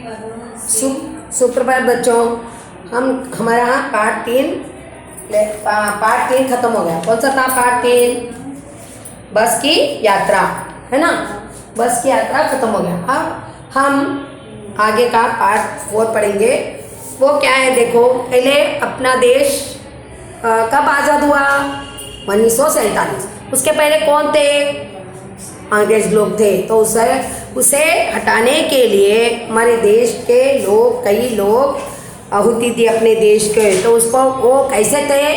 सुप्रभात बच्चों। हमारा पार्ट 3 खत्म हो गया। कौन सा था पार्ट 3? बस की यात्रा, है ना। बस की यात्रा खत्म हो गया। अब हम आगे का पार्ट 4 पढ़ेंगे। वो क्या है देखो। पहले अपना देश कब आज़ाद हुआ? 1947। उसके पहले कौन थे? अंग्रेज लोग थे। तो उसे हटाने के लिए हमारे देश के लोग, कई लोग आहुति दी अपने देश के। तो उसको वो कैसे थे?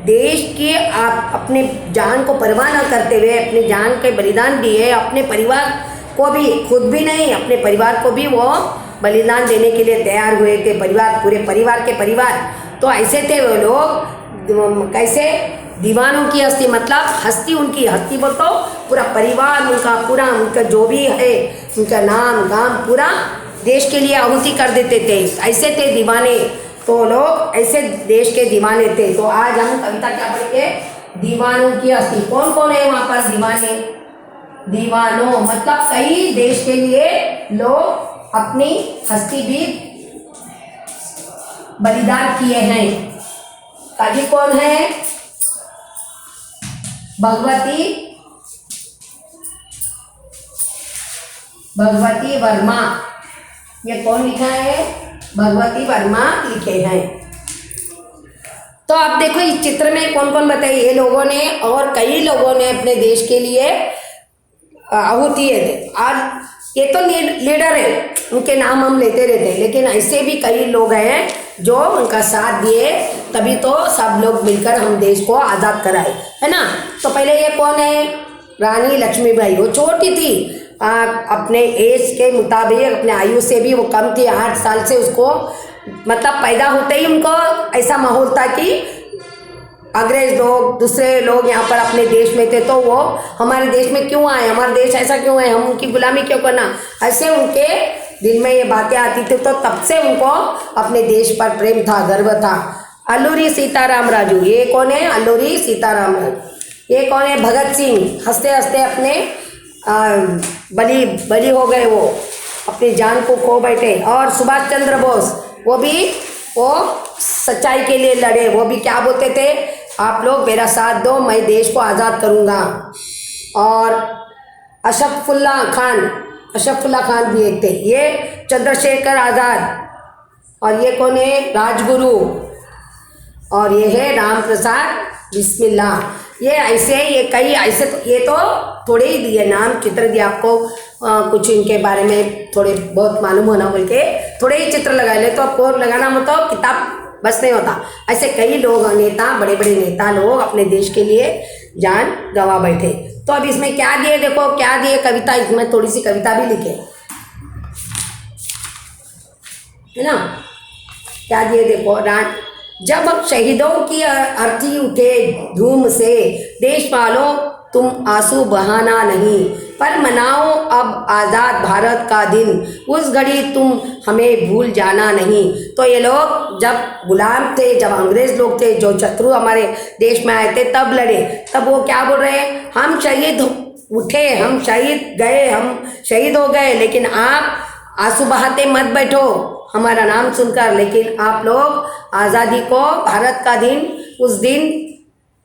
देश की आप अपने जान को परवाह न करते हुए अपनी जान के बलिदान दिए। अपने परिवार को भी, खुद भी नहीं, अपने परिवार को भी वो बलिदान देने के लिए तैयार हुए थे। परिवार, पूरे परिवार के परिवार। तो ऐसे थे वो लोग। कैसे? दीवानों की हस्ती, मतलब हस्ती, उनकी हस्ती बोल तो पूरा परिवार उनका, पूरा उनका जो भी है, उनका नाम गाम पूरा देश के लिए आहुति कर देते थे। ऐसे थे दीवाने। तो लोग ऐसे देश के दीवाने थे। तो आज हम कविता क्या पढ़ेंगे? दीवानों की हस्ती। कौन कौन है वहाँ पर दीवाने? दीवानों मतलब कई देश के लिए लोग अपनी हस्ती भी बलिदान किए हैं। कवि कौन है? भगवती वर्मा। ये कौन लिखा है? भगवती वर्मा लिखे हैं। तो आप देखो इस चित्र में कौन कौन बताइए। ये लोगों ने और कई लोगों ने अपने देश के लिए आहुति दी। आज ये तो लीडर है, उनके नाम हम लेते रहते हैं, लेकिन ऐसे भी कई लोग हैं जो उनका साथ दिए, तभी तो सब लोग मिलकर हम देश को आज़ाद कराए, है ना। तो पहले ये कौन है? रानी लक्ष्मीबाई। वो छोटी थी, अपने एज के मुताबिक, अपने आयु से भी वो कम थी। 8 साल से उसको, मतलब पैदा होते ही उनको ऐसा माहौल था कि अंग्रेज लोग, दूसरे लोग यहाँ पर अपने देश में थे। तो वो हमारे देश में क्यों आए, हमारा देश ऐसा क्यों है, हम उनकी गुलामी क्यों करना, ऐसे उनके दिल में ये बातें आती थी। तो तब से उनको अपने देश पर प्रेम था, गर्व था। अल्लूरी सीताराम राजू। ये कौन है? अल्लूरी सीताराम राजू। ये कौन है? भगत सिंह। हंसते हंसते अपने बली हो गए, वो अपनी जान को खो बैठे। और सुभाष चंद्र बोस, वो सच्चाई के लिए लड़े। वो भी क्या बोलते थे? आप लोग मेरा साथ दो, मैं देश को आज़ाद करूँगा। और अशफाकुल्ला खान भी एक थे। ये चंद्रशेखर आज़ाद। और ये कौन है? राजगुरु। और ये है राम प्रसाद बिस्मिल्लाह। ये ऐसे, ये कई ऐसे, ये तो थोड़े ही दिए नाम, चित्र दिए आपको। कुछ इनके बारे में थोड़े बहुत मालूम होना बोल के थोड़े ही चित्र लगा ले। तो आपको लगाना मतलब किताब बस नहीं होता। ऐसे कई लोग, नेता, बड़े बड़े नेता लोग अपने देश के लिए जान गंवा बैठे। तो अब इसमें क्या दिए देखो, क्या दिए कविता। इसमें थोड़ी सी कविता भी लिखे, है ना। क्या दिए देखो। जब शहीदों की अर्थी उठे धूम से, देश वालों तुम आंसू बहाना नहीं, पर मनाओ अब आज़ाद भारत का दिन, उस घड़ी तुम हमें भूल जाना नहीं। तो ये लोग जब गुलाम थे, जब अंग्रेज लोग थे, जो शत्रु हमारे देश में आए थे, तब लड़े। तब वो क्या बोल रहे हैं? हम शहीद उठे, हम शहीद गए, हम शहीद हो गए, लेकिन आप आंसू बहाते मत बैठो हमारा नाम सुनकर। लेकिन आप लोग आज़ादी को, भारत का दिन, उस दिन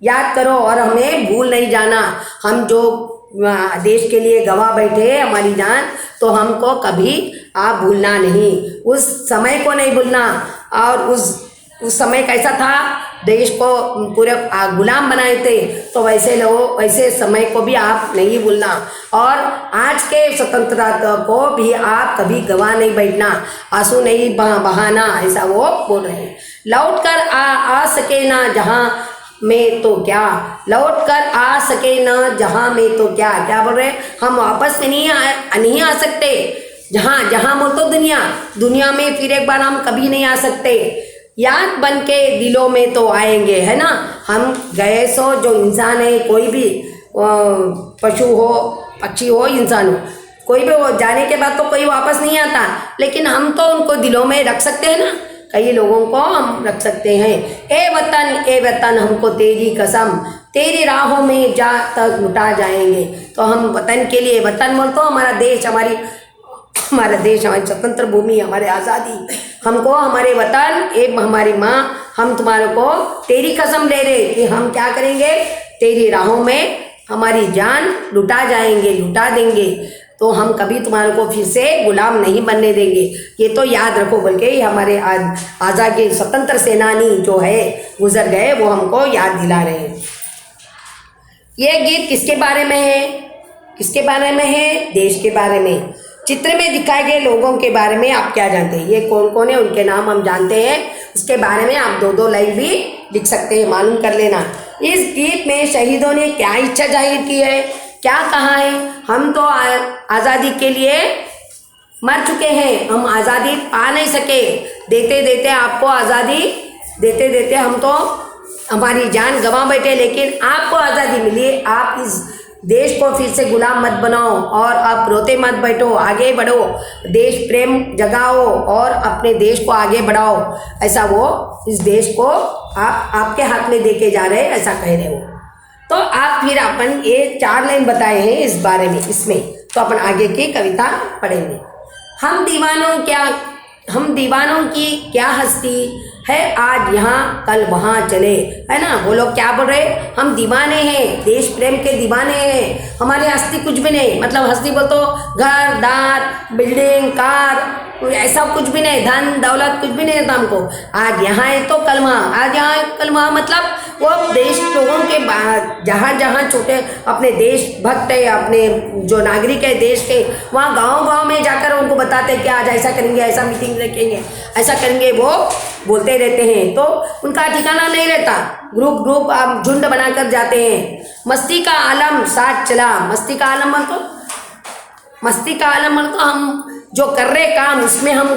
याद करो और हमें भूल नहीं जाना। हम जो देश के लिए गवा बैठे हमारी जान, तो हमको कभी आप भूलना नहीं, उस समय को नहीं भूलना। और उस समय कैसा था? देश को पूरे गुलाम बनाए थे। तो वैसे समय को भी आप नहीं भूलना। और आज के स्वतंत्रता को भी आप कभी गवा नहीं बैठना, आंसू नहीं बहाना, ऐसा वो बोल रहे हैं। लौट कर आ सके ना जहाँ में तो क्या, लौट कर आ सके ना जहाँ में तो क्या। क्या बोल रहे हैं? हम वापस में नहीं आ सकते। जहाँ बोल तो दुनिया में फिर एक बार हम कभी नहीं आ सकते। याद बन के दिलों में तो आएंगे, है ना। हम गए सो, जो इंसान है, कोई भी पशु हो, पक्षी हो, इंसान हो, कोई भी हो, जाने के बाद तो कोई वापस नहीं आता, लेकिन हम तो उनको दिलों में रख सकते हैं ना। कई लोगों को हम रख सकते हैं। ए वतन हमको तेरी कसम, तेरी राहों में जा तक लुटा जाएंगे। तो हम वतन के लिए, वतन बोल तो हमारा देश, हमारी हमारा देश, हमारी स्वतंत्र भूमि, हमारे आज़ादी, हमको हमारे वतन एवं हमारी माँ, हम तुम्हारे को तेरी कसम ले रहे कि हम क्या करेंगे, तेरी राहों में हमारी जान लुटा जाएंगे, लुटा देंगे, तो हम कभी तुम्हारे को फिर से गुलाम नहीं बनने देंगे, ये तो याद रखो। बल्कि हमारे आज़ादी स्वतंत्र सेनानी जो है गुजर गए, वो हमको याद दिला रहे हैं। ये गीत किसके बारे में है? किसके बारे में है? देश के बारे में। चित्र में दिखाए गए लोगों के बारे में आप क्या जानते हैं? ये कौन कौन है, उनके नाम हम जानते हैं, उसके बारे में आप 2-2 लाइन भी लिख सकते हैं, मालूम कर लेना। इस गीत में शहीदों ने क्या इच्छा जाहिर की है, क्या कहा है? हम तो आज़ादी के लिए मर चुके हैं, हम आज़ादी पा नहीं सके, देते देते आपको आज़ादी देते देते हम तो हमारी जान गंवा बैठे, लेकिन आपको आज़ादी मिली। आप इस देश को फिर से गुलाम मत बनाओ और आप रोते मत बैठो, आगे बढ़ो, देश प्रेम जगाओ और अपने देश को आगे बढ़ाओ। ऐसा वो इस देश को आपके हाथ में देके जा रहे हैं, ऐसा कह रहे हो। तो आप फिर अपन ये 4 लाइन बताए हैं इस बारे में, इसमें तो अपन आगे की कविता पढ़ेंगे। हम दीवानों की क्या हस्ती है, आज यहाँ कल वहाँ चले, है ना। वो लोग क्या बोल रहे, हम दीवाने हैं, देश प्रेम के दीवाने हैं, हमारी हस्ती कुछ भी नहीं। मतलब हस्ती बोल तो घर दार बिल्डिंग कार ऐसा कुछ भी नहीं, धन दौलत कुछ भी नहीं रहता हमको। आज यहाँ है तो कल वहाँ, आज यहाँ है कल वहाँ, मतलब वो देश लोगों के जहाँ जहाँ छोटे अपने देश भक्त है, अपने जो नागरिक है देश के, वहाँ गांव-गांव में जाकर उनको बताते हैं कि आज ऐसा करेंगे, ऐसा मीटिंग रखेंगे, ऐसा करेंगे, वो बोलते रहते हैं। तो उनका ठिकाना नहीं रहता, ग्रुप आप झुंड बनाकर जाते हैं। मस्ती का आलम साथ चला, मस्ती का आलम तो हम जो कर रहे काम उसमें हम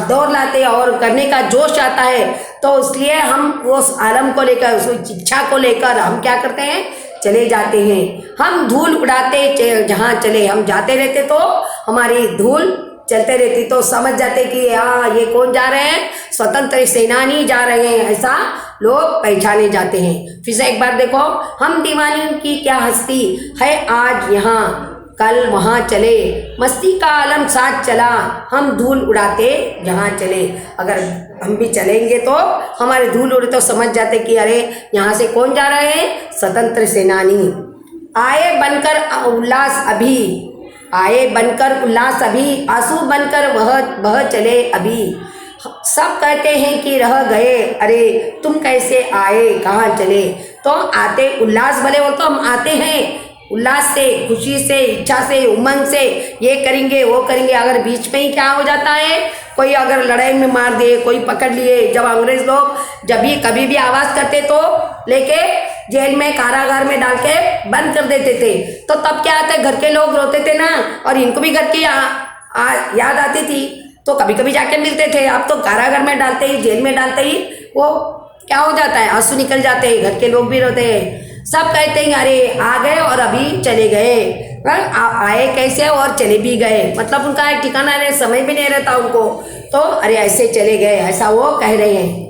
दौड़ लाते हैं और करने का जोश आता है, तो इसलिए हम उस आलम को लेकर, उस इच्छा को लेकर हम क्या करते हैं, चले जाते हैं। हम धूल उड़ाते जहाँ चले, हम जाते रहते तो हमारी धूल चलते रहती, तो समझ जाते कि हाँ ये कौन जा रहे हैं, स्वतंत्र सेनानी जा रहे हैं, ऐसा लोग पहचाने जाते हैं। फिर से एक बार देखो, हम दीवानी की क्या हस्ती है, आज यहाँ कल वहाँ चले, मस्ती का आलम साथ चला, हम धूल उड़ाते जहाँ चले। अगर हम भी चलेंगे तो हमारे धूल उड़े तो समझ जाते कि अरे यहाँ से कौन जा रहे हैं, स्वतंत्र सेनानी। आए बनकर उल्लास अभी, आंसू बनकर बह चले अभी। सब कहते हैं कि रह गए, अरे तुम कैसे आए, कहाँ चले। तो आते उल्लास भले हो तो हम आते हैं उल्लास से, खुशी से, इच्छा से, उमंग से, ये करेंगे वो करेंगे। अगर बीच में ही क्या हो जाता है, कोई अगर लड़ाई में मार दे, कोई पकड़ लिए, जब अंग्रेज लोग जब भी कभी भी आवाज़ करते तो लेके जेल में कारागार में डाल के बंद कर देते थे। तो तब क्या आता है, घर के लोग रोते थे ना, और इनको भी घर की याद आती थी, तो कभी कभी जाके मिलते थे। अब तो कारागार में डालते ही, जेल में डालते ही वो क्या हो जाता है, आंसू निकल जाते हैं, घर के लोग भी रोते हैं। सब कहते हैं अरे आ गए और अभी चले गए, आए कैसे और चले भी गए, मतलब उनका एक ठिकाना नहीं, समय भी नहीं रहता उनको, तो अरे ऐसे चले गए, ऐसा वो कह रहे हैं।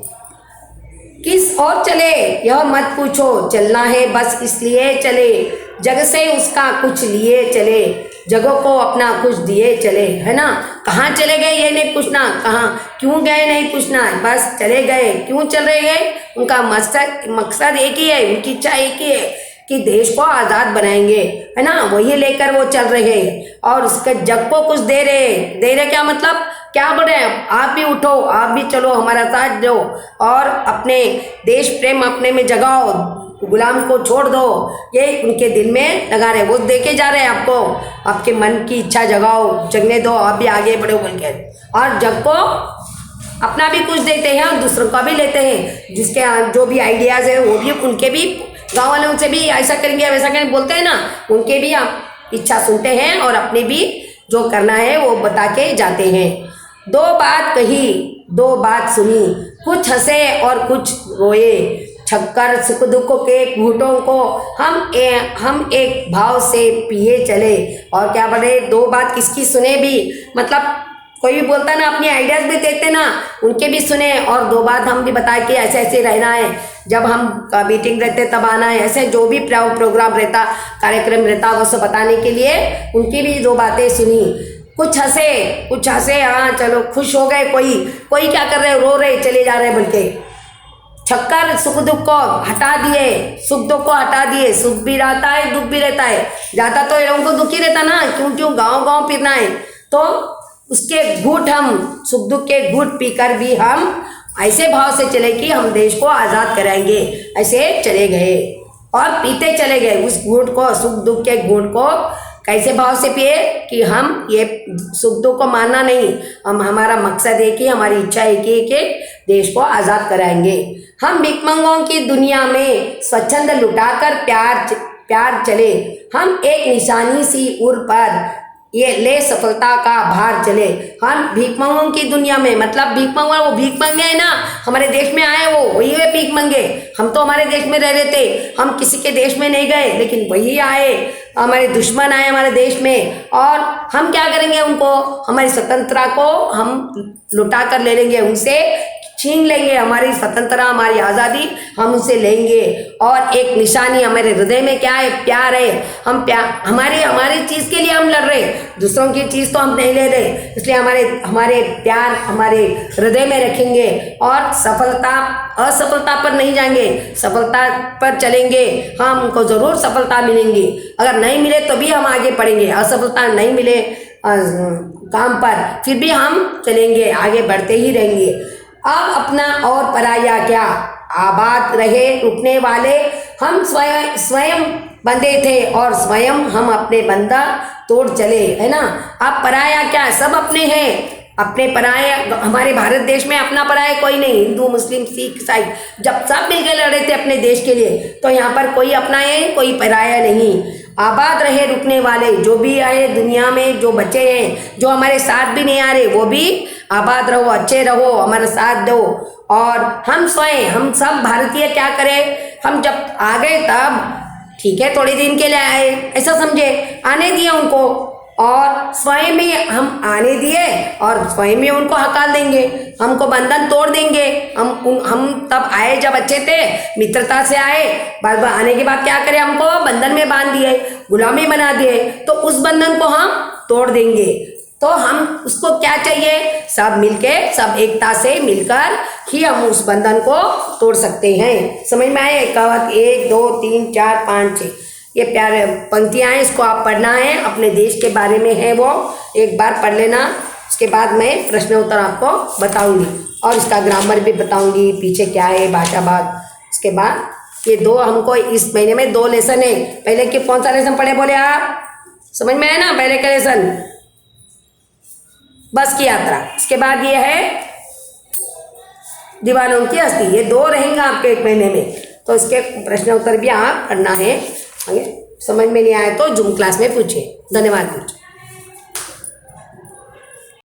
किस और चले यह मत पूछो, चलना है बस इसलिए चले, जग से उसका कुछ लिए चले, जगह को अपना कुछ दिए चले, है ना। कहाँ चले गए ये नहीं पूछना, कहाँ क्यों गए नहीं पूछना, बस चले गए। क्यों चले गए, उनका मकसद एक ही है, उनकी इच्छा एक ही है कि देश को आज़ाद बनाएंगे, है ना, वही लेकर वो चल रहे हैं और उसके जग को कुछ दे रहे क्या मतलब क्या बोल रहे हैं, आप भी उठो, आप भी चलो, हमारा साथ दो और अपने देश प्रेम अपने में जगाओ, गुलाम को छोड़ दो, ये उनके दिल में लगा रहे, वो देके जा रहे हैं आपको, आपके मन की इच्छा जगाओ, जगने दो, आप भी आगे बढ़ो बोल के, और जग को अपना भी कुछ देते हैं और दूसरों का भी लेते हैं, जिसके जो भी आइडियाज़ है वो भी उनके भी गाँव वाले उनसे भी ऐसा करेंगे वैसा करेंगे बोलते हैं ना, उनके भी आप इच्छा सुनते हैं और अपने भी जो करना है वो बता के जाते हैं। 2 बात कही 2 बात सुनी, कुछ हंसे और कुछ रोए, छक्कर सुख दुख के घूंटों को हम एक भाव से पिए चले। और क्या बोले, 2 बात किसकी सुने भी, मतलब कोई भी बोलता है ना, अपनी आइडियाज़ भी देते ना, उनके भी सुने और 2 बात हम भी बताए कि ऐसे ऐसे रहना है, जब हम मीटिंग रहते तब आना है, ऐसे जो भी प्रोग्राम रहता, कार्यक्रम रहता, वो सब बताने के लिए उनकी भी 2 बातें सुनी। कुछ हंसे, हाँ चलो खुश हो गए, कोई क्या कर रहे, रो रहे, चले जा रहे बल्कि छक्कर सुख दुख को हटा दिए, सुख दुख को हटा दिए, सुख भी रहता है दुख भी रहता है, जाता तो ये लोगों को दुख ही रहता ना, क्यों गांव फिरना है। तो उसके घूंट हम सुख दुख के घूंट पीकर भी हम ऐसे भाव से चले कि हम देश को आज़ाद कराएंगे, ऐसे चले गए और पीते चले गए उस घूंट को, सुख दुख के घूंट को। कैसे भाव से पिए कि हम ये सुख दुख को मानना नहीं, हमारा मकसद है कि हमारी इच्छा है कि देश को आज़ाद कराएंगे। हम भिखमंगों की दुनिया में स्वच्छंद लुटाकर प्यार चले, हम एक निशानी सी उर पर ये ले सफलता का भार चले। हम भीखमंगों की दुनिया में, मतलब भीखमंगा, वो भीख मंगे है ना, हमारे देश में आए वो वही है भीख मंगे। हम तो हमारे देश में रह रहे थे, हम किसी के देश में नहीं गए, लेकिन वही आए, हमारे दुश्मन आए हमारे देश में, और हम क्या करेंगे उनको, हमारी स्वतंत्रता को हम लुटा कर ले लेंगे, उनसे छीन लेंगे हमारी स्वतंत्रता, हमारी आज़ादी हम उनसे लेंगे। और एक निशानी हमारे हृदय में क्या है, प्यार है। हम हमारी चीज़ के लिए हम लड़ रहे, दूसरों की चीज़ तो हम नहीं ले रहे, इसलिए हमारे प्यार हमारे हृदय में रखेंगे और असफलता पर नहीं जाएंगे, सफलता पर चलेंगे। हमको ज़रूर सफलता मिलेंगी, अगर नहीं मिले तो भी हम आगे बढ़ेंगे, असफलता नहीं मिले काम पर फिर भी हम चलेंगे, आगे बढ़ते ही रहेंगे। अब अपना और पराया क्या, आबाद रहे रुकने वाले, हम स्वयं बंधे थे और स्वयं हम अपने बंधा तोड़ चले, है ना। अब पराया क्या, सब अपने हैं, अपने पराये हमारे भारत देश में अपना पराया कोई नहीं, हिंदू मुस्लिम सिख ईसाई जब सब मिलकर लड़े थे अपने देश के लिए, तो यहाँ पर कोई अपना है कोई पराया नहीं। आबाद रहे रुकने वाले, जो भी आए दुनिया में, जो बच्चे हैं, जो हमारे साथ भी नहीं आ रहे, वो भी आबाद रहो, अच्छे रहो, हमारा साथ दो। और हम स्वयं, हम सब भारतीय क्या करें, हम जब आ गए तब ठीक है थोड़े दिन के लिए आए ऐसा समझे, आने दिए उनको, और स्वयं में हम आने दिए और स्वयं में उनको हकाल देंगे, हमको बंधन तोड़ देंगे। हम तब आए जब अच्छे थे, मित्रता से आए, बाद आने के बाद क्या करें, हमको बंधन में बांध दिए, गुलामी बना दिए, तो उस बंधन को हम तोड़ देंगे। तो हम उसको क्या चाहिए, सब मिलके, सब एकता से मिलकर ही हम उस बंधन को तोड़ सकते हैं। समझ में आए, कहावत 1 2 3 4 5 6 ये प्यारे पंक्तियाँ हैं, इसको आप पढ़ना है, अपने देश के बारे में है वो, एक बार पढ़ लेना। उसके बाद मैं प्रश्न उत्तर आपको बताऊंगी और इसका ग्रामर भी बताऊंगी, पीछे क्या है भाषा भाग। उसके बाद ये दो हमको इस महीने में 2 लेसन है। पहले के कौन सा लेसन पढ़े बोले आप, समझ में आए ना, पहले का लेसन बस की यात्रा, इसके बाद ये है दीवानों की हस्ती, ये 2 रहेंगे आपके 1 महीने में। तो इसके प्रश्न उत्तर भी आप पढ़ना है, समझ में नहीं आए तो जूम क्लास में पूछिए। धन्यवाद।